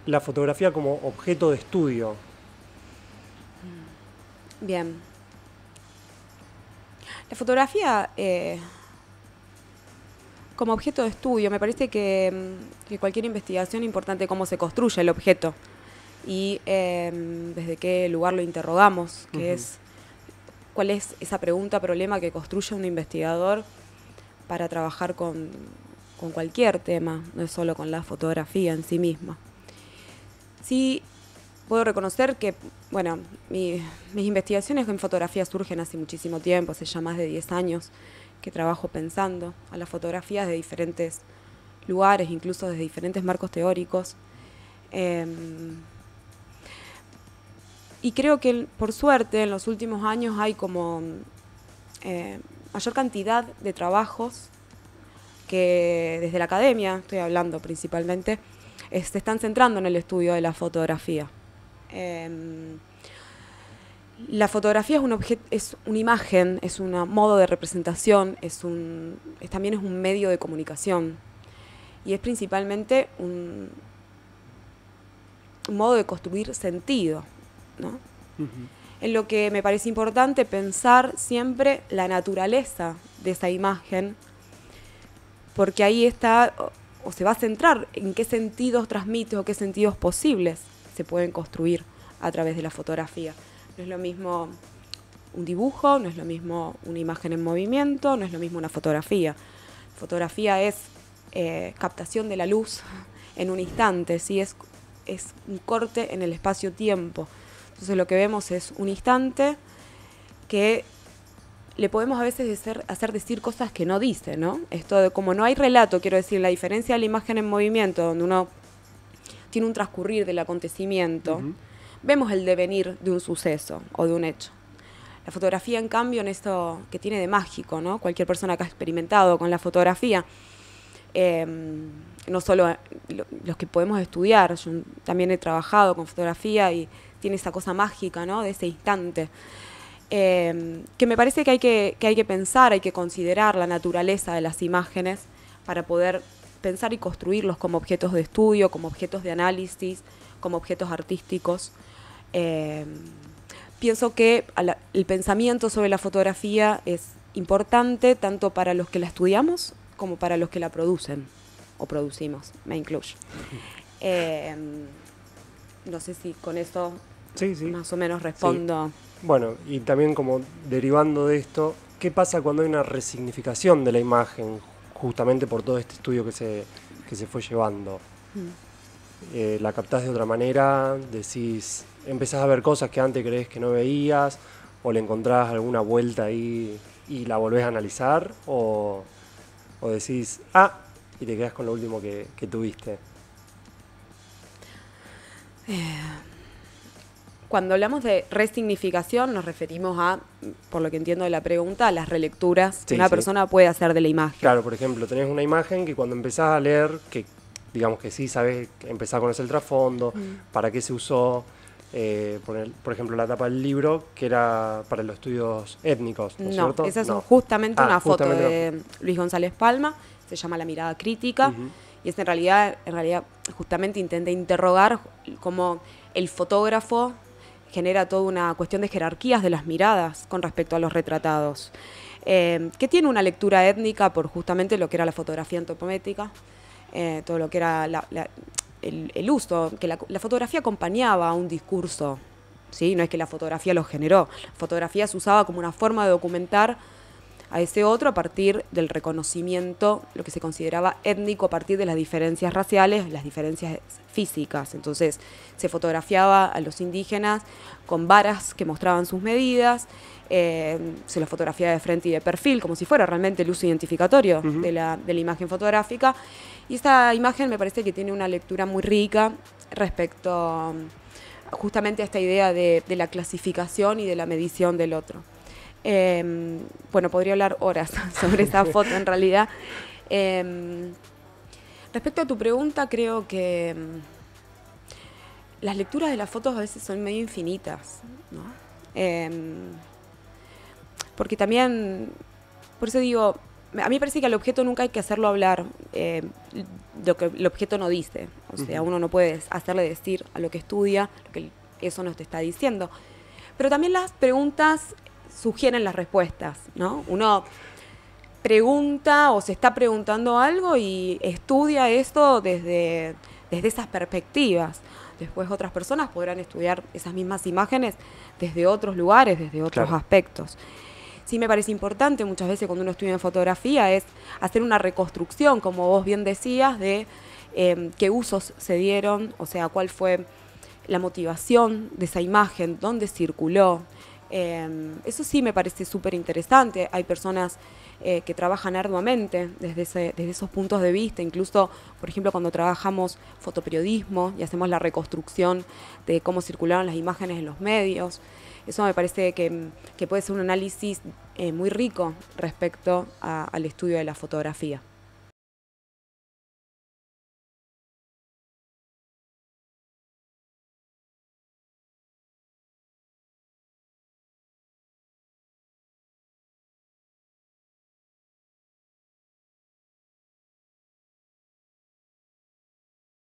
la fotografía como objeto de estudio. Bien. La fotografía como objeto de estudio, me parece que cualquier investigación es importante cómo se construye el objeto y desde qué lugar lo interrogamos, cuál es esa pregunta, problema que construye un investigador para trabajar con cualquier tema, no es solo con la fotografía en sí misma. Sí, puedo reconocer que, bueno, mis investigaciones en fotografía surgen hace muchísimo tiempo, hace ya más de 10 años que trabajo pensando a las fotografías de diferentes lugares, incluso desde diferentes marcos teóricos. Y creo que, por suerte, en los últimos años hay como mayor cantidad de trabajos que desde la academia, estoy hablando principalmente, se están centrando en el estudio de la fotografía. La fotografía es una imagen, es un modo de representación, también es un medio de comunicación y es principalmente un modo de construir sentido, ¿no? En lo que me parece importante pensar siempre la naturaleza de esa imagen, porque ahí está, o se va a centrar en qué sentidos transmite o qué sentidos posibles se pueden construir a través de la fotografía. No es lo mismo un dibujo, no es lo mismo una imagen en movimiento, no es lo mismo una fotografía. Fotografía es captación de la luz en un instante, ¿sí? Es un corte en el espacio-tiempo. Entonces lo que vemos es un instante que le podemos a veces hacer decir cosas que no dice, ¿no? Esto de como no hay relato, quiero decir, la diferencia de la imagen en movimiento, donde uno tiene un transcurrir del acontecimiento, vemos el devenir de un suceso o de un hecho. La fotografía, en cambio, en esto que tiene de mágico, ¿no? Cualquier persona que ha experimentado con la fotografía, no solo los que podemos estudiar, yo también he trabajado con fotografía y tiene esa cosa mágica, ¿no? De ese instante. Que me parece que hay que pensar, hay que considerar la naturaleza de las imágenes para poder pensar y construirlos como objetos de estudio, como objetos de análisis, como objetos artísticos. Pienso que el pensamiento sobre la fotografía es importante tanto para los que la estudiamos como para los que la producen o producimos, me incluyo. No sé si con eso sí. Más o menos respondo. Sí. Bueno, y también como derivando de esto, ¿qué pasa cuando hay una resignificación de la imagen, justamente por todo este estudio que se fue llevando? La captás de otra manera, empezás a ver cosas que antes creés que no veías, o le encontrás alguna vuelta ahí y la volvés a analizar, o decís, y te quedás con lo último que tuviste. Cuando hablamos de resignificación nos referimos a, por lo que entiendo de la pregunta, a las relecturas que una persona puede hacer de la imagen. Claro, por ejemplo, tenés una imagen que cuando empezás a leer, que digamos que sí sabés, empezás a conocer el trasfondo, para qué se usó, por ejemplo, la tapa del libro, que era para los estudios étnicos, ¿no es cierto? Esa es justamente una foto de Luis González Palma, se llama La mirada crítica, y es en realidad justamente intenta interrogar cómo el fotógrafo genera toda una cuestión de jerarquías de las miradas con respecto a los retratados, que tiene una lectura étnica por justamente lo que era la fotografía antropométrica, todo lo que era el uso, que la fotografía acompañaba a un discurso, ¿sí? No es que la fotografía lo generó, la fotografía se usaba como una forma de documentar a ese otro a partir del reconocimiento, lo que se consideraba étnico, a partir de las diferencias raciales, las diferencias físicas. Entonces se fotografiaba a los indígenas con varas que mostraban sus medidas, se los fotografiaba de frente y de perfil, como si fuera realmente el uso identificatorio de la imagen fotográfica. Y esta imagen me parece que tiene una lectura muy rica respecto justamente a esta idea de la clasificación y de la medición del otro. Bueno, podría hablar horas sobre esa foto en realidad. Respecto a tu pregunta, creo que las lecturas de las fotos a veces son medio infinitas, ¿no? Porque también, por eso digo, a mí me parece que al objeto nunca hay que hacerlo hablar. el objeto no dice. O sea, uno no puede hacerle decir a lo que estudia lo que eso nos te está diciendo. Pero también las preguntas sugieren las respuestas, ¿no? Uno pregunta o se está preguntando algo y estudia esto desde esas perspectivas. Después otras personas podrán estudiar esas mismas imágenes desde otros lugares, desde otros aspectos. Sí me parece importante muchas veces cuando uno estudia en fotografía es hacer una reconstrucción, como vos bien decías, de qué usos se dieron, o sea, cuál fue la motivación de esa imagen, dónde circuló. Eso sí me parece súper interesante. Hay personas que trabajan arduamente desde esos puntos de vista, incluso, por ejemplo, cuando trabajamos fotoperiodismo y hacemos la reconstrucción de cómo circularon las imágenes en los medios. Eso me parece que puede ser un análisis muy rico respecto al estudio de la fotografía.